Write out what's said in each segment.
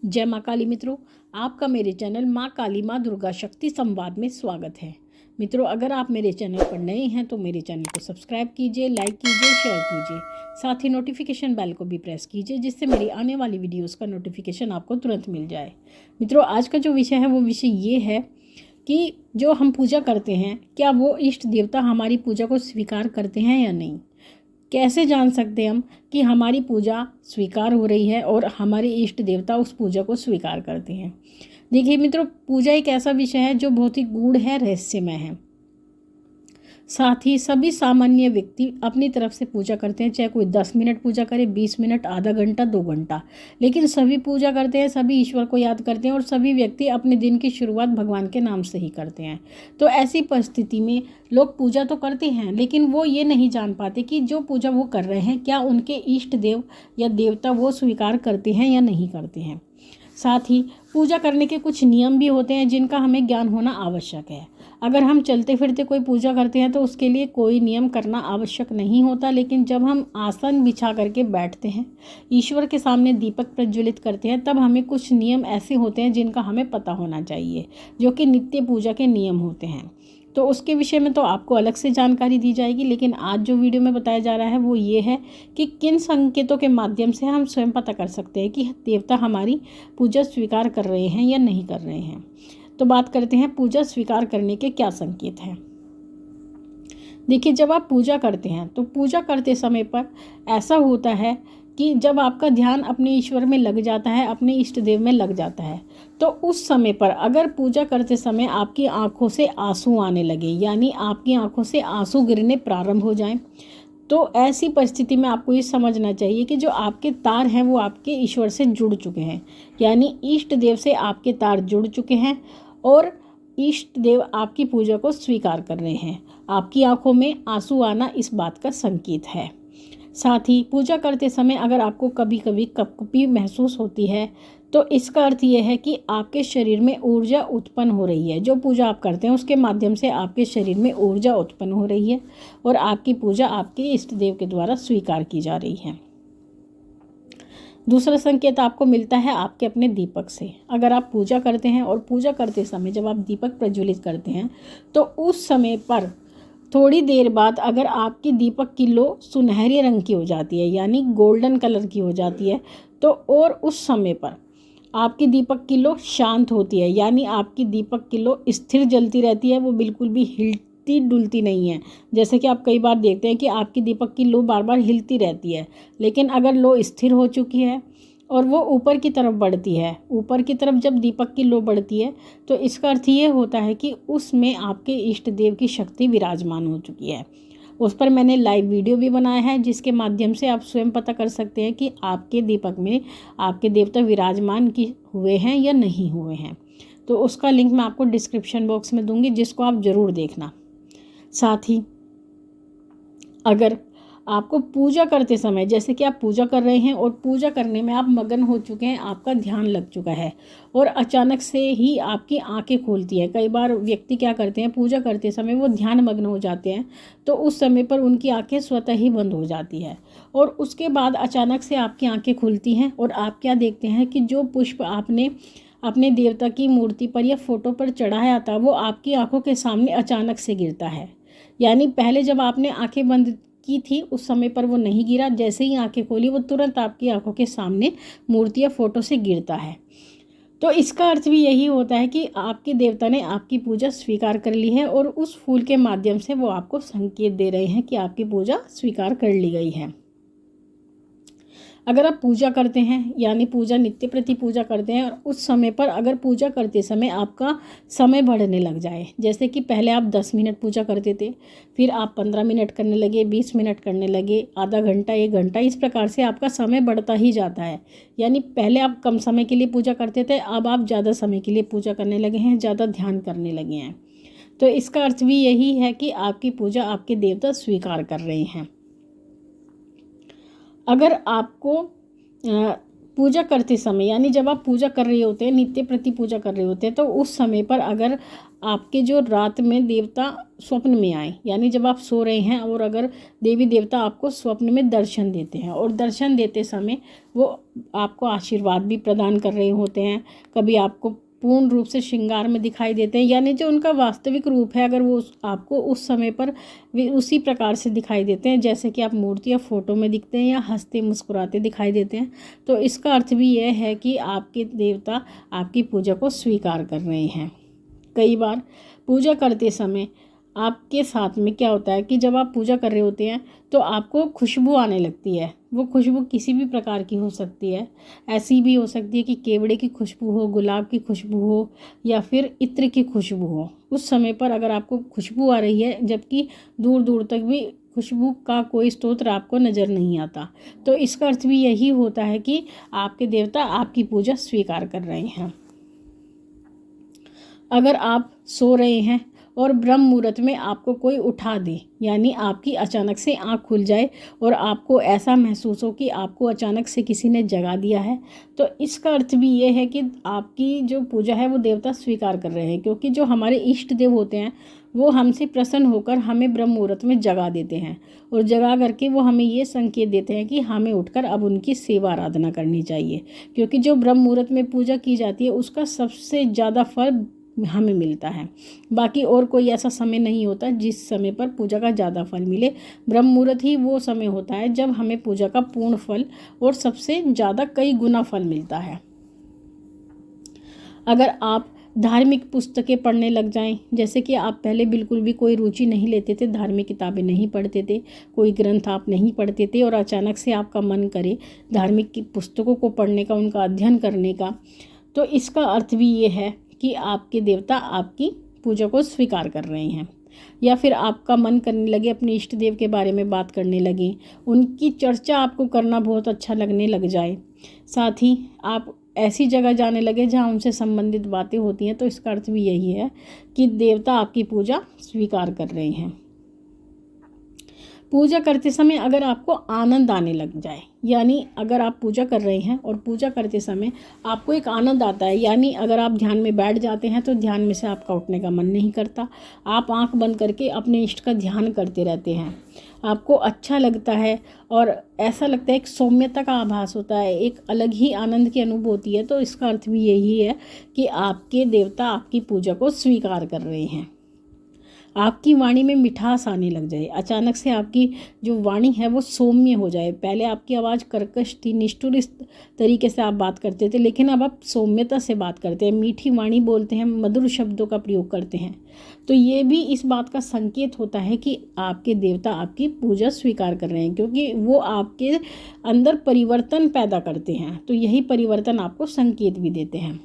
जय माँ काली मित्रों, आपका मेरे चैनल माँ काली माँ दुर्गा शक्ति संवाद में स्वागत है। मित्रों, अगर आप मेरे चैनल पर नए हैं तो मेरे चैनल को सब्सक्राइब कीजिए, लाइक कीजिए, शेयर कीजिए। साथ ही नोटिफिकेशन बेल को भी प्रेस कीजिए जिससे मेरी आने वाली वीडियोस का नोटिफिकेशन आपको तुरंत मिल जाए। मित्रों, आज का जो विषय है वो विषय ये है कि जो हम पूजा करते हैं, क्या वो इष्ट देवता हमारी पूजा को स्वीकार करते हैं या नहीं। कैसे जान सकते हैं हम कि हमारी पूजा स्वीकार हो रही है और हमारे इष्ट देवता उस पूजा को स्वीकार करते हैं। देखिए मित्रों, पूजा एक ऐसा विषय है जो बहुत ही गूढ़ है, रहस्यमय है। साथ ही सभी सामान्य व्यक्ति अपनी तरफ से पूजा करते हैं, चाहे कोई 10 मिनट पूजा करे, 20 मिनट, आधा घंटा, 2 घंटा, लेकिन सभी पूजा करते हैं, सभी ईश्वर को याद करते हैं और सभी व्यक्ति अपने दिन की शुरुआत भगवान के नाम से ही करते हैं। तो ऐसी परिस्थिति में लोग पूजा तो करते हैं, लेकिन वो ये नहीं जान पाते कि जो पूजा वो कर रहे हैं क्या उनके इष्ट देव या देवता वो स्वीकार करते हैं या नहीं करते हैं। साथ ही पूजा करने के कुछ नियम भी होते हैं जिनका हमें ज्ञान होना आवश्यक है। अगर हम चलते फिरते कोई पूजा करते हैं तो उसके लिए कोई नियम करना आवश्यक नहीं होता, लेकिन जब हम आसन बिछा करके बैठते हैं, ईश्वर के सामने दीपक प्रज्वलित करते हैं, तब हमें कुछ नियम ऐसे होते हैं जिनका हमें पता होना चाहिए, जो कि नित्य पूजा के नियम होते हैं। तो उसके विषय में तो आपको अलग से जानकारी दी जाएगी, लेकिन आज जो वीडियो में बताया जा रहा है वो ये है कि किन संकेतों के माध्यम से हम स्वयं पता कर सकते हैं कि देवता हमारी पूजा स्वीकार कर रहे हैं या नहीं कर रहे हैं। तो बात करते हैं पूजा स्वीकार करने के क्या संकेत हैं। देखिए, जब आप पूजा करते हैं तो पूजा करते समय पर ऐसा होता है कि जब आपका ध्यान अपने ईश्वर में लग जाता है, अपने इष्ट देव में लग जाता है, तो उस समय पर अगर पूजा करते समय आपकी आंखों से आंसू आने लगे, यानी आपकी आंखों से आंसू गिरने प्रारंभ हो जाएं, तो ऐसी परिस्थिति में आपको ये समझना चाहिए कि जो आपके तार हैं वो आपके ईश्वर से जुड़ चुके हैं, यानी इष्ट देव से आपके तार जुड़ चुके हैं और इष्ट देव आपकी पूजा को स्वीकार कर रहे हैं। आपकी आंखों में आंसू आना इस बात का संकेत है। साथ ही पूजा करते समय अगर आपको कभी कभी कपकपी महसूस होती है तो इसका अर्थ ये है कि आपके शरीर में ऊर्जा उत्पन्न हो रही है। जो पूजा आप करते हैं उसके माध्यम से आपके शरीर में ऊर्जा उत्पन्न हो रही है और आपकी पूजा आपके इष्ट देव के द्वारा स्वीकार की जा रही है। दूसरा संकेत आपको मिलता है आपके अपने दीपक से। अगर आप पूजा करते हैं और पूजा करते समय जब आप दीपक प्रज्वलित करते हैं तो उस समय पर थोड़ी देर बाद अगर आपकी दीपक की लो सुनहरे रंग की हो जाती है, यानी गोल्डन कलर की हो जाती है, तो और उस समय पर आपकी दीपक की लो शांत होती है, यानी आपकी दीपक की लो स्थिर जलती रहती है, वो बिल्कुल भी हिलती डुलती नहीं है। जैसे कि आप कई बार देखते हैं कि आपकी दीपक की लो बार बार हिलती रहती है, लेकिन अगर लो स्थिर हो चुकी है और वो ऊपर की तरफ बढ़ती है, ऊपर की तरफ जब दीपक की लो बढ़ती है तो इसका अर्थ ये होता है कि उसमें आपके इष्ट देव की शक्ति विराजमान हो चुकी है। उस पर मैंने लाइव वीडियो भी बनाया है जिसके माध्यम से आप स्वयं पता कर सकते हैं कि आपके दीपक में आपके देवता विराजमान की हुए हैं या नहीं हुए हैं। तो उसका लिंक मैं आपको डिस्क्रिप्शन बॉक्स में दूंगी, जिसको आप ज़रूर देखना। साथ ही अगर आपको पूजा करते समय, जैसे कि आप पूजा कर रहे हैं और पूजा करने में आप मगन हो चुके हैं, आपका ध्यान लग चुका है और अचानक से ही आपकी आंखें खुलती हैं। कई बार व्यक्ति क्या करते हैं, पूजा करते समय वो ध्यान मग्न हो जाते हैं तो उस समय पर उनकी आंखें स्वतः ही बंद हो जाती है और उसके बाद अचानक से आपकी आंखें खुलती हैं और आप क्या देखते हैं कि जो पुष्प आपने अपने देवता की मूर्ति पर या फोटो पर चढ़ाया था वो आपकी आंखों के सामने अचानक से गिरता है। यानी पहले जब आपने आंखें बंद की थी उस समय पर वो नहीं गिरा, जैसे ही आंखें खोली वो तुरंत आपकी आंखों के सामने मूर्ति या फोटो से गिरता है। तो इसका अर्थ भी यही होता है कि आपके देवता ने आपकी पूजा स्वीकार कर ली है और उस फूल के माध्यम से वो आपको संकेत दे रहे हैं कि आपकी पूजा स्वीकार कर ली गई है। अगर आप पूजा करते हैं, यानी पूजा नित्य प्रति पूजा करते हैं और उस समय पर अगर पूजा करते समय आपका समय बढ़ने लग जाए, जैसे कि पहले आप 10 मिनट पूजा करते थे, फिर आप 15 मिनट करने लगे, 20 मिनट करने लगे, आधा घंटा, 1 घंटा, इस प्रकार से आपका समय बढ़ता ही जाता है। यानी पहले आप कम समय के लिए पूजा करते थे, अब आप ज़्यादा समय के लिए पूजा करने लगे हैं, ज़्यादा ध्यान करने लगे हैं। तो इसका अर्थ भी यही है कि आपकी पूजा आपके देवता स्वीकार कर रहे हैं। अगर आपको पूजा करते समय यानी जब आप पूजा कर रहे होते हैं, नित्य प्रति पूजा कर रहे होते हैं, तो उस समय पर अगर आपके जो रात में देवता स्वप्न में आए, यानी जब आप सो रहे हैं और अगर देवी देवता आपको स्वप्न में दर्शन देते हैं और दर्शन देते समय वो आपको आशीर्वाद भी प्रदान कर रहे होते हैं, कभी आपको पूर्ण रूप से श्रृंगार में दिखाई देते हैं, यानी जो उनका वास्तविक रूप है अगर वो आपको उस समय पर वे उसी प्रकार से दिखाई देते हैं जैसे कि आप मूर्ति या फोटो में दिखते हैं या हंसते मुस्कुराते दिखाई देते हैं, तो इसका अर्थ भी यह है कि आपके देवता आपकी पूजा को स्वीकार कर रहे हैं। कई बार पूजा करते समय आपके साथ में क्या होता है कि जब आप पूजा कर रहे होते हैं तो आपको खुशबू आने लगती है। वो खुशबू किसी भी प्रकार की हो सकती है, ऐसी भी हो सकती है कि केवड़े की खुशबू हो, गुलाब की खुशबू हो या फिर इत्र की खुशबू हो। उस समय पर अगर आपको खुशबू आ रही है जबकि दूर दूर तक भी खुशबू का कोई स्तोत्र आपको नज़र नहीं आता, तो इसका अर्थ भी यही होता है कि आपके देवता आपकी पूजा स्वीकार कर रहे हैं। अगर आप सो रहे हैं और ब्रह्म मुहूर्त में आपको कोई उठा दे, यानी आपकी अचानक से आँख खुल जाए और आपको ऐसा महसूस हो कि आपको अचानक से किसी ने जगा दिया है, तो इसका अर्थ भी ये है कि आपकी जो पूजा है वो देवता स्वीकार कर रहे हैं, क्योंकि जो हमारे इष्ट देव होते हैं वो हमसे प्रसन्न होकर हमें ब्रह्म मुहूर्त में जगा देते हैं और जगा करके वो हमें ये संकेत देते हैं कि हमें उठकर अब उनकी सेवा आराधना करनी चाहिए, क्योंकि जो ब्रह्म मुहूर्त में पूजा की जाती है उसका सबसे ज़्यादा फल हमें मिलता है। बाकी और कोई ऐसा समय नहीं होता जिस समय पर पूजा का ज़्यादा फल मिले। ब्रह्म मुहूर्त ही वो समय होता है जब हमें पूजा का पूर्ण फल और सबसे ज़्यादा कई गुना फल मिलता है। अगर आप धार्मिक पुस्तकें पढ़ने लग जाएं, जैसे कि आप पहले बिल्कुल भी कोई रुचि नहीं लेते थे, धार्मिक किताबें नहीं पढ़ते थे, कोई ग्रंथ आप नहीं पढ़ते थे और अचानक से आपका मन करे धार्मिक पुस्तकों को पढ़ने का, उनका अध्ययन करने का, तो इसका अर्थ भी ये है कि आपके देवता आपकी पूजा को स्वीकार कर रहे हैं। या फिर आपका मन करने लगे अपने इष्ट देव के बारे में बात करने लगे, उनकी चर्चा आपको करना बहुत अच्छा लगने लग जाए, साथ ही आप ऐसी जगह जाने लगे जहाँ उनसे संबंधित बातें होती हैं, तो इसका अर्थ भी यही है कि देवता आपकी पूजा स्वीकार कर रहे हैं। पूजा करते समय अगर आपको आनंद आने लग जाए, यानी अगर आप पूजा कर रहे हैं और पूजा करते समय आपको एक आनंद आता है, यानी अगर आप ध्यान में बैठ जाते हैं तो ध्यान में से आपका उठने का मन नहीं करता, आप आंख बंद करके अपने इष्ट का ध्यान करते रहते हैं, आपको अच्छा लगता है और ऐसा लगता है एक सौम्यता का आभास होता है, एक अलग ही आनंद की अनुभूति है, तो इसका अर्थ भी यही है कि आपके देवता आपकी पूजा को स्वीकार कर रहे हैं। आपकी वाणी में मिठास आने लग जाए, अचानक से आपकी जो वाणी है वो सौम्य हो जाए। पहले आपकी आवाज़ कर्कश थी, निष्ठुर इस तरीके से आप बात करते थे, लेकिन अब आप सौम्यता से बात करते हैं, मीठी वाणी बोलते हैं, मधुर शब्दों का प्रयोग करते हैं। तो ये भी इस बात का संकेत होता है कि आपके देवता आपकी पूजा स्वीकार कर रहे हैं, क्योंकि वो आपके अंदर परिवर्तन पैदा करते हैं, तो यही परिवर्तन आपको संकेत भी देते हैं।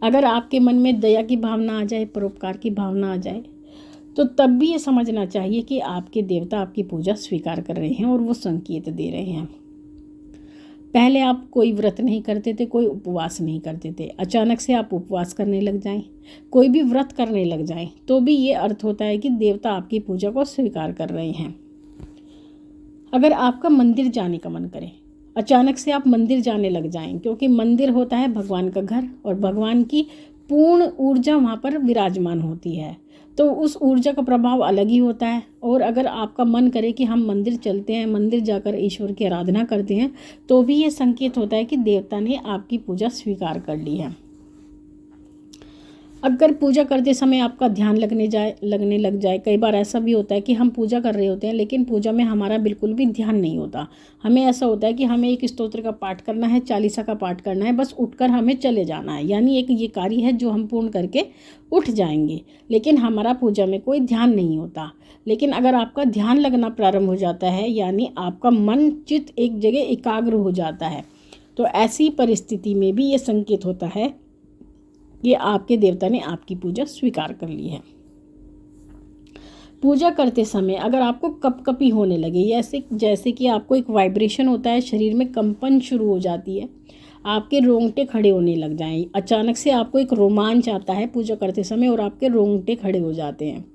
अगर आपके मन में दया की भावना आ जाए, परोपकार की भावना आ जाए, तो तब भी ये समझना चाहिए कि आपके देवता आपकी पूजा स्वीकार कर रहे हैं और वो संकेत दे रहे हैं। पहले आप कोई व्रत नहीं करते थे, कोई उपवास नहीं करते थे, अचानक से आप उपवास करने लग जाएं, कोई भी व्रत करने लग जाएं, तो भी ये अर्थ होता है कि देवता आपकी पूजा को स्वीकार कर रहे हैं। अगर आपका मंदिर जाने का मन करे, अचानक से आप मंदिर जाने लग जाएं, क्योंकि मंदिर होता है भगवान का घर और भगवान की पूर्ण ऊर्जा वहाँ पर विराजमान होती है, तो उस ऊर्जा का प्रभाव अलग ही होता है। और अगर आपका मन करे कि हम मंदिर चलते हैं, मंदिर जाकर ईश्वर की आराधना करते हैं, तो भी ये संकेत होता है कि देवता ने आपकी पूजा स्वीकार कर ली है। अगर पूजा करते समय आपका ध्यान लगने लग जाए, कई बार ऐसा भी होता है कि हम पूजा कर रहे होते हैं लेकिन पूजा में हमारा बिल्कुल भी ध्यान नहीं होता, हमें ऐसा होता है कि हमें एक स्तोत्र का पाठ करना है, चालीसा का पाठ करना है, बस उठकर हमें चले जाना है, यानी एक ये कार्य है जो हम पूर्ण करके उठ जाएंगे, लेकिन हमारा पूजा में कोई ध्यान नहीं होता। लेकिन अगर आपका ध्यान लगना प्रारंभ हो जाता है, यानी आपका मन चित्त एक जगह एकाग्र हो जाता है, तो ऐसी परिस्थिति में भी ये संकेत होता है ये आपके देवता ने आपकी पूजा स्वीकार कर ली है। पूजा करते समय अगर आपको कपकपी होने लगे, जैसे कि आपको एक वाइब्रेशन होता है, शरीर में कंपन शुरू हो जाती है, आपके रोंगटे खड़े होने लग जाएं, अचानक से आपको एक रोमांच आता है पूजा करते समय और आपके रोंगटे खड़े हो जाते हैं,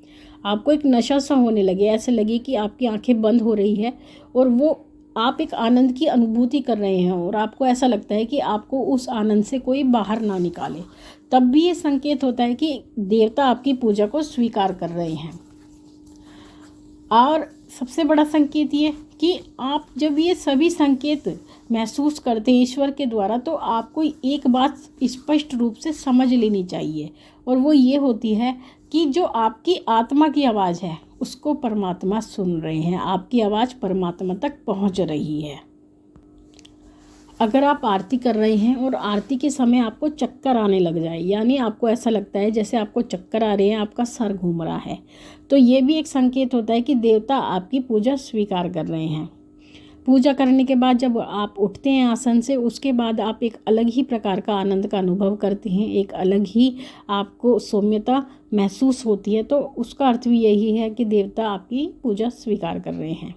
आपको एक नशा सा होने लगे, ऐसे लगे कि आपकी आंखें बंद हो रही है और वो आप एक आनंद की अनुभूति कर रहे हैं और आपको ऐसा लगता है कि आपको उस आनंद से कोई बाहर ना निकाले, तब भी ये संकेत होता है कि देवता आपकी पूजा को स्वीकार कर रहे हैं। और सबसे बड़ा संकेत ये कि आप जब ये सभी संकेत महसूस करते हैं ईश्वर के द्वारा, तो आपको एक बात स्पष्ट रूप से समझ लेनी चाहिए, और वो ये होती है कि जो आपकी आत्मा की आवाज़ है उसको परमात्मा सुन रहे हैं। आपकी आवाज़ परमात्मा तक पहुंच रही है। अगर आप आरती कर रहे हैं और आरती के समय आपको चक्कर आने लग जाए, यानी आपको ऐसा लगता है जैसे आपको चक्कर आ रहे हैं, आपका सर घूम रहा है, तो ये भी एक संकेत होता है कि देवता आपकी पूजा स्वीकार कर रहे हैं। पूजा करने के बाद जब आप उठते हैं आसन से, उसके बाद आप एक अलग ही प्रकार का आनंद का अनुभव करते हैं, एक अलग ही आपको सौम्यता महसूस होती है। तो उसका अर्थ भी यही है कि देवता आपकी पूजा स्वीकार कर रहे हैं।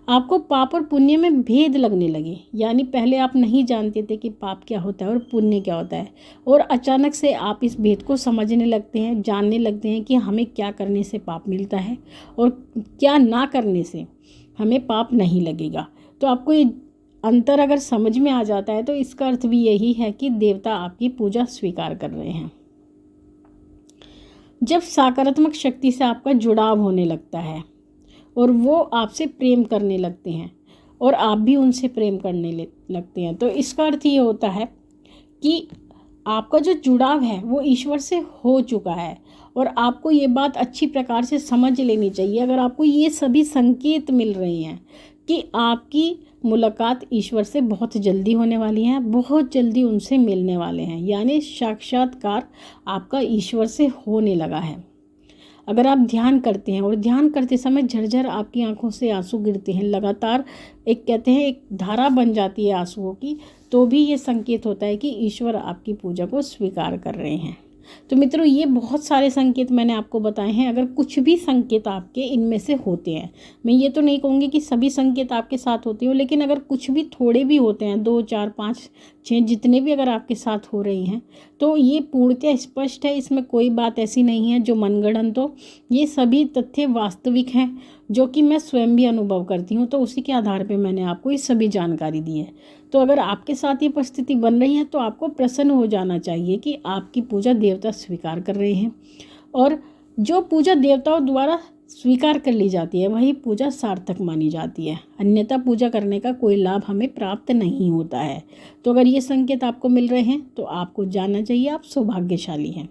आपको पाप और पुण्य में भेद लगने लगे, यानी पहले आप नहीं जानते थे कि पाप क्या होता है और पुण्य क्या होता है, और अचानक से आप इस भेद को समझने लगते हैं, जानने लगते हैं कि हमें क्या करने से पाप मिलता है और क्या ना करने से हमें पाप नहीं लगेगा। तो आपको ये अंतर अगर समझ में आ जाता है तो इसका अर्थ भी यही है कि देवता आपकी पूजा स्वीकार कर रहे हैं। जब सकारात्मक शक्ति से आपका जुड़ाव होने लगता है और वो आपसे प्रेम करने लगते हैं और आप भी उनसे प्रेम करने लगते हैं, तो इसका अर्थ ये होता है कि आपका जो जुड़ाव है वो ईश्वर से हो चुका है। और आपको ये बात अच्छी प्रकार से समझ लेनी चाहिए, अगर आपको ये सभी संकेत मिल रहे हैं कि आपकी मुलाकात ईश्वर से बहुत जल्दी होने वाली है, बहुत जल्दी उनसे मिलने वाले हैं, यानी साक्षात्कार आपका ईश्वर से होने लगा है। अगर आप ध्यान करते हैं और ध्यान करते समय झरझर आपकी आंखों से आंसू गिरते हैं, लगातार एक कहते हैं एक धारा बन जाती है आंसुओं की, तो भी ये संकेत होता है कि ईश्वर आपकी पूजा को स्वीकार कर रहे हैं। तो मित्रों, ये बहुत सारे संकेत मैंने आपको बताए हैं। अगर कुछ भी संकेत आपके इनमें से होते हैं, मैं ये तो नहीं कहूँगी कि सभी संकेत आपके साथ होते हो, लेकिन अगर कुछ भी थोड़े भी होते हैं, 2, 4, 5, 6 जितने भी अगर आपके साथ हो रही हैं, तो ये पूर्णतः स्पष्ट है, इसमें कोई बात ऐसी नहीं है जो मनगढ़ंत हो। ये सभी तथ्य वास्तविक हैं, जो कि मैं स्वयं भी अनुभव करती हूँ, तो उसी के आधार पर मैंने आपको ये सभी जानकारी दी है। तो अगर आपके साथ ये परिस्थिति बन रही है तो आपको प्रसन्न हो जाना चाहिए कि आपकी पूजा देवता स्वीकार कर रहे हैं, और जो पूजा देवताओं द्वारा स्वीकार कर ली जाती है वही पूजा सार्थक मानी जाती है, अन्यथा पूजा करने का कोई लाभ हमें प्राप्त नहीं होता है। तो अगर ये संकेत आपको मिल रहे हैं तो आपको जानना चाहिए आप सौभाग्यशाली हैं।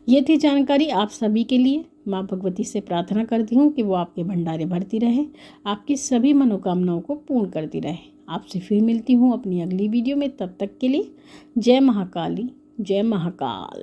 ये थी जानकारी आप सभी के लिए। माँ भगवती से प्रार्थना करती हूँ कि वो आपके भंडारे भरती रहे, आपकी सभी मनोकामनाओं को पूर्ण करती रहे। आपसे फिर मिलती हूँ अपनी अगली वीडियो में, तब तक के लिए जय महाकाली, जय महाकाल।